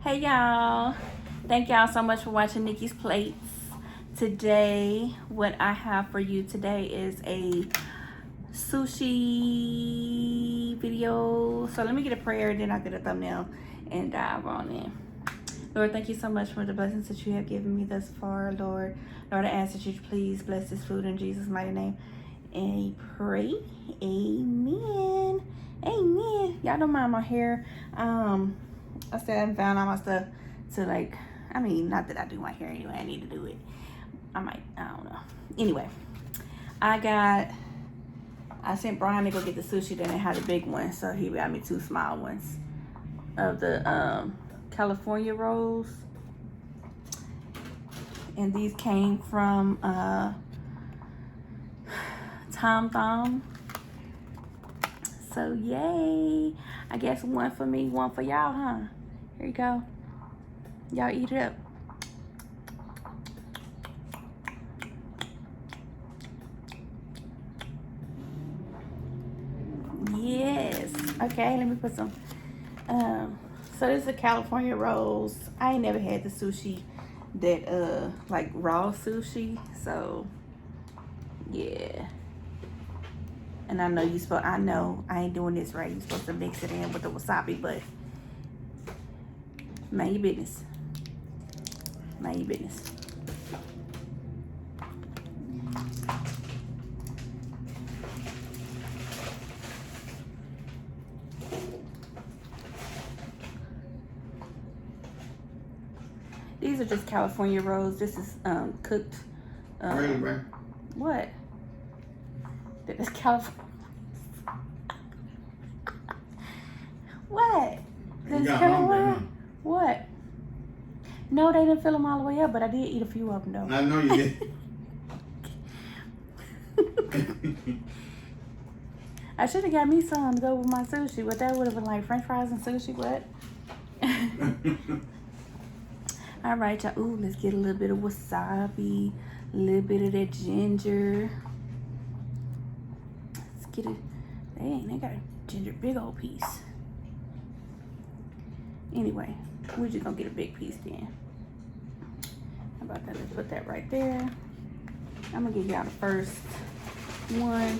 Hey y'all, thank y'all so much for watching Nikki's Plates. Today, what I have for you today is a sushi video. So let me get a prayer, then I'll get a thumbnail and dive on in. Lord, thank you so much for the blessings that you have given me thus far, Lord. Lord, I ask that you please bless this food in Jesus' mighty name. And pray, amen. Amen. Y'all don't mind my hair. I said I found all my stuff to not that I do my hair anyway. I need to do it. I don't know. Anyway, I sent Brian to go get the sushi, then I had a big one. So he got me 2 small ones of the California rolls. And these came from Tom Thumb. So yay. I guess one for me, one for y'all, huh? Here you go. Y'all eat it up. Yes. Okay, let me put some. So this is the California rolls. I ain't never had the sushi that like raw sushi. So yeah. And I know I ain't doing this right. You're supposed to mix it in with the wasabi, but mind your business. Mind your business. These are just California rolls. This is cooked. Really, man? What? That is California. What? You got hungry, huh? What? No, they didn't fill them all the way up, but I did eat a few of them though. I know you did. I should have got me some to go with my sushi, but that would have been like French fries and sushi. What? All right, y'all. Ooh, let's get a little bit of wasabi, a little bit of that ginger. Let's get it. Dang, they got a ginger big old piece. Anyway, we're just gonna get a big piece then. How about that? Let's put that right there. I'm gonna give y'all the first one.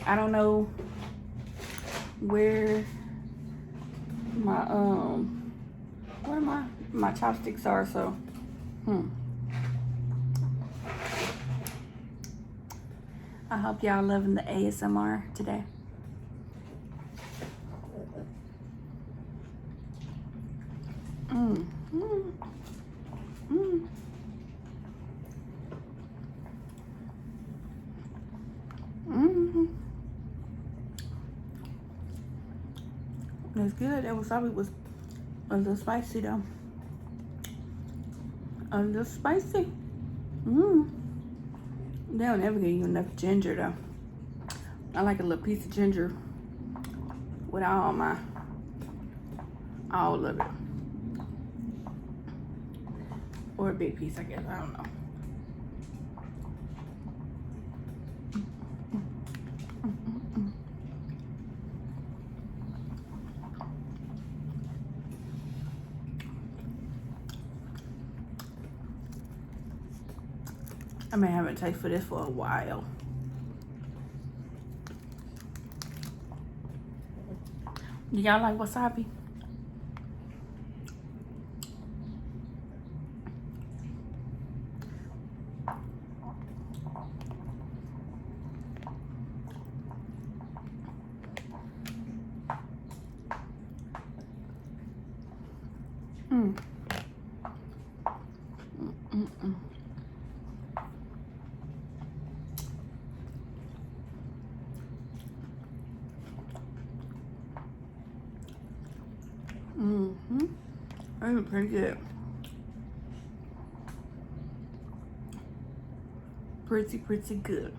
I don't know where my where my chopsticks are, so I hope y'all loving the ASMR today. That's good. That wasabi was a little spicy though. A little spicy. They don't ever give you enough ginger though. I like a little piece of ginger with all of it. Or a big piece, I guess. I don't know. I may have a taste for this for a while. Do y'all like wasabi? That's pretty good. Pretty good.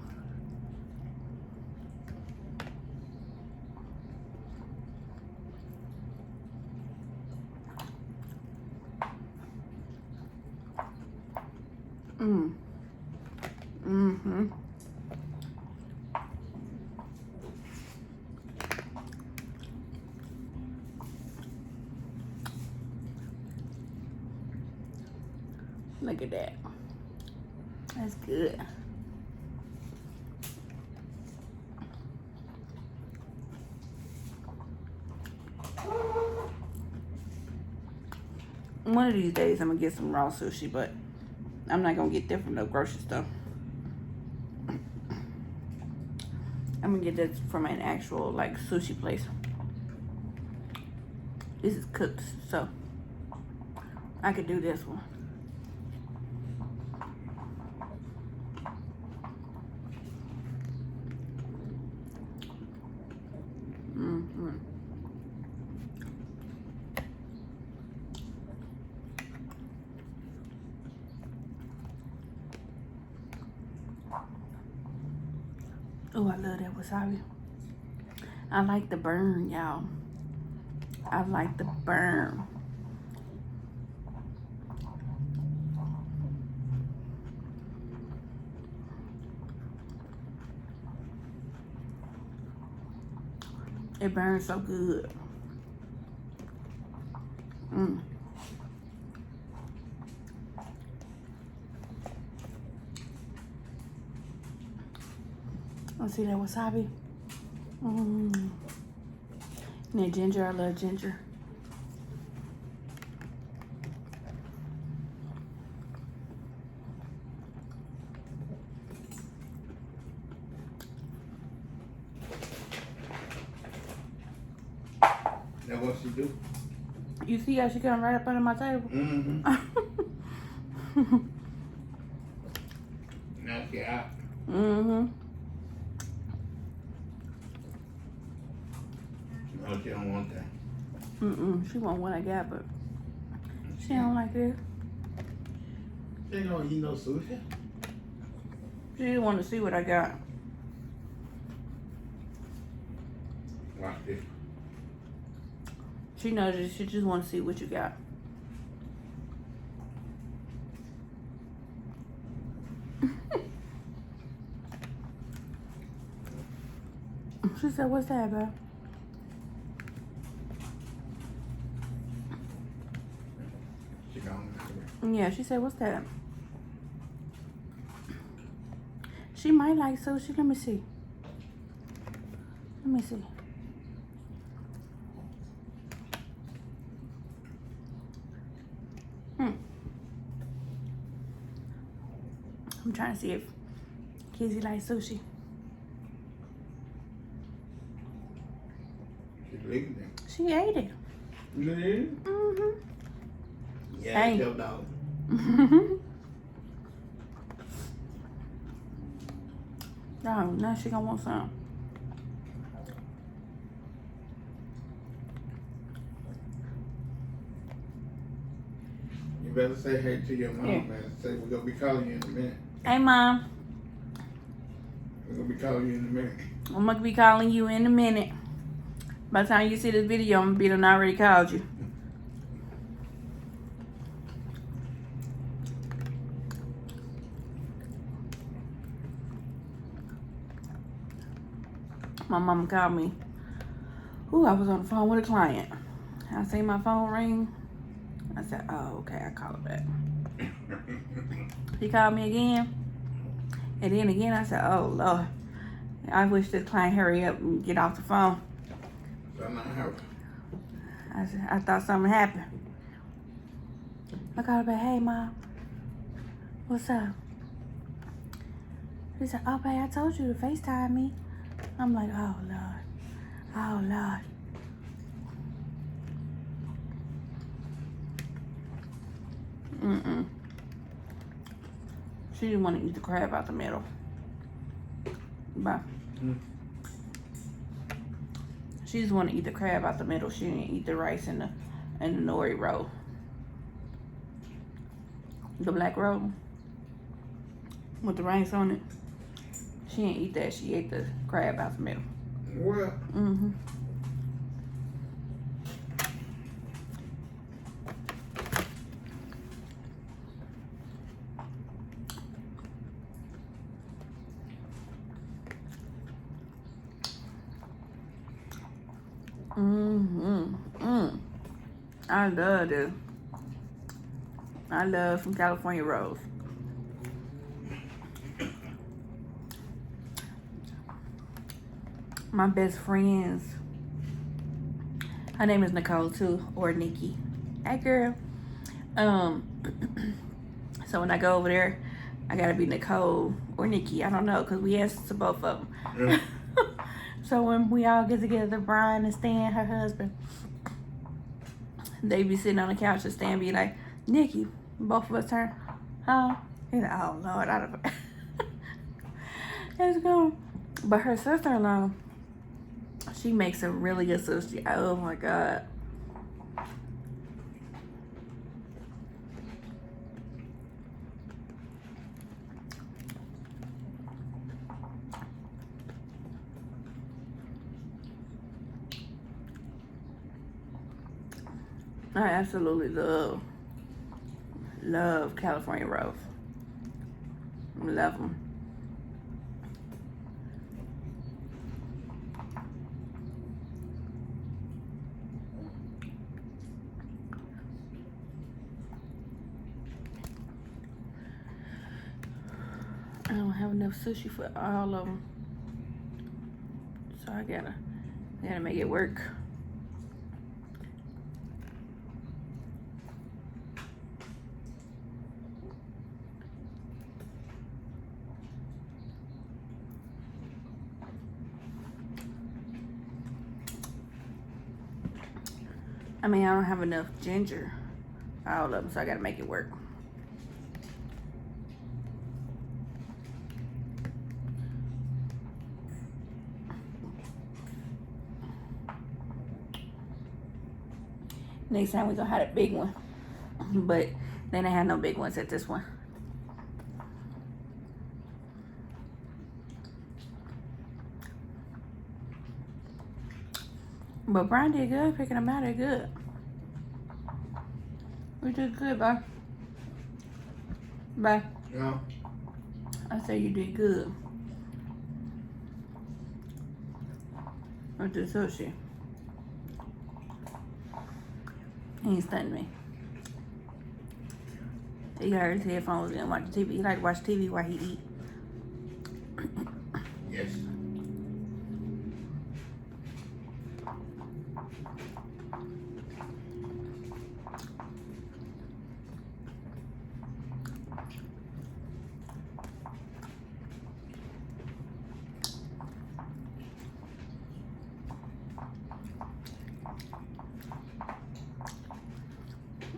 Look at that. That's good. One of these days I'm gonna get some raw sushi, but I'm not gonna get that from the grocery store. I'm gonna get that from an actual like sushi place. This is cooked, so I could do this one. Oh, I love that wasabi. I like the burn, y'all. I like the burn. It burns so good. Let's see that wasabi. And that ginger, I love ginger. That's what she do. You see how she come right up under my table? Mm-hmm. Now she out. Mm-hmm. No, she don't want that. She want what I got, but she don't like it. She ain't gonna eat no sushi. She didn't want to see what I got. Watch this. She knows that she just want to see what you got. She said, "What's that, babe?" She gone. Yeah, she said, "What's that?" She might like sushi. Let me see. Let me see. I'm trying to see if Kizzy likes sushi. She licked it. She ate it. You ate it? Mm-hmm. Yeah, Hey. your dog. No, now she gonna want some. You better say hey to your mom, Yeah. man. Say we're gonna be calling you in a minute. Hey, Mom. We're gonna be calling you in a minute. I'm gonna be calling you in a minute. By the time you see this video, I'm gonna be done already called you. My mama called me. Ooh, I was on the phone with a client. I seen my phone ring. I said, "Oh, okay, I call her back." She called me again. And then again, I said, "Oh, Lord. I wish this client hurry up and get off the phone." Something happened. I thought something happened. I called her back, "Hey, Mom. What's up?" She said, "Oh, babe, I told you to FaceTime me." I'm like, "Oh, Lord. Oh, Lord." She didn't want to eat the crab out the middle. But she just want to eat the crab out the middle. She didn't eat the rice and the nori roll. The black roll with the rice on it. She didn't eat that. She ate the crab out the middle. Well, I love this. I love some California rolls. My best friends, her name is Nicole too, or Nikki. Hey girl. So when I go over there, I gotta be Nicole or Nikki. I don't know, cause we answer to both of them. Yeah. So when we all get together, Brian and Stan, her husband, they be sitting on the couch and Stan be like, Nikki, both of us turn, huh? He's like, oh Lord, I don't. Let's go. But her sister-in-law, she makes a really good sushi. Oh my God. I absolutely love California rolls. Love them. I don't have enough sushi for all of them, so I gotta make it work. I mean, I don't have enough ginger for all of them, so I gotta make it work. Next time we're gonna have a big one, but they didn't have no big ones at this one. But Brian did good picking them out. They're good. We did good, bye. Bye. Yeah. I say you did good. With the sushi. He ain't stunning me. He got his headphones in and watch TV. He like to watch TV while he eat. Yes.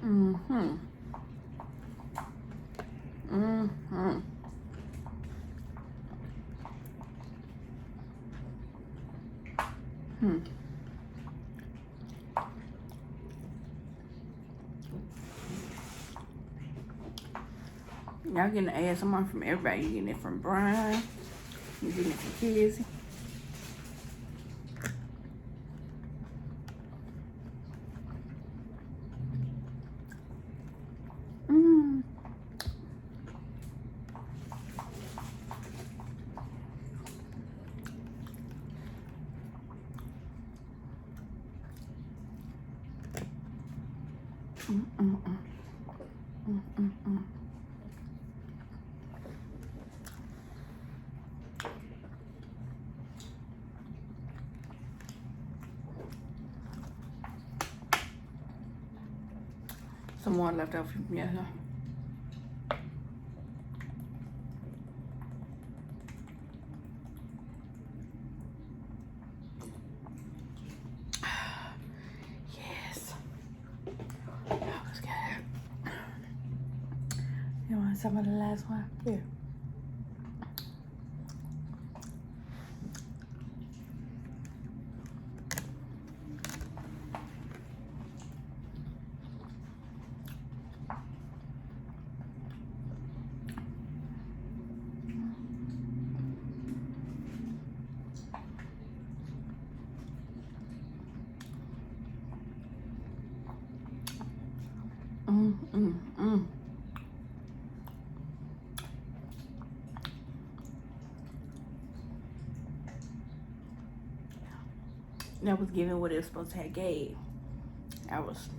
Mm-hmm. Mm-hmm. Hmm. Y'all getting the ASMR from everybody. You getting it from Brian. You getting it from Kizzy. Some more left over from yesterday. Yes. That was good. You want some of the last one? Here. That was giving what it was supposed to have gave. I was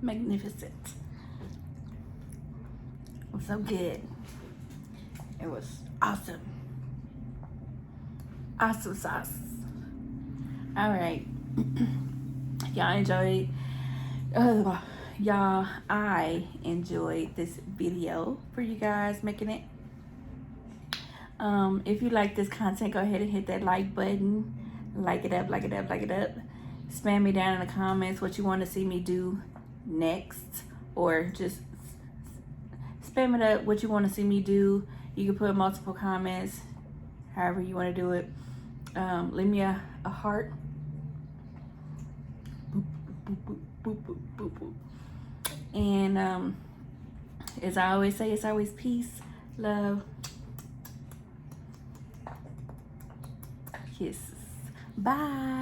magnificent. It was so good. It was awesome. Awesome sauce. All right. Y'all enjoyed. Y'all, I enjoyed this video for you guys making it. If you like this content, go ahead and hit that like button. Like it up, like it up, like it up. Spam me down in the comments what you want to see me do next, or just spam it up what you want to see me do. You can put multiple comments, however you want to do it. Leave me a heart. Boop, boop, boop, boop, boop, boop, boop. And as I always say, it's always peace, love, kisses. Bye.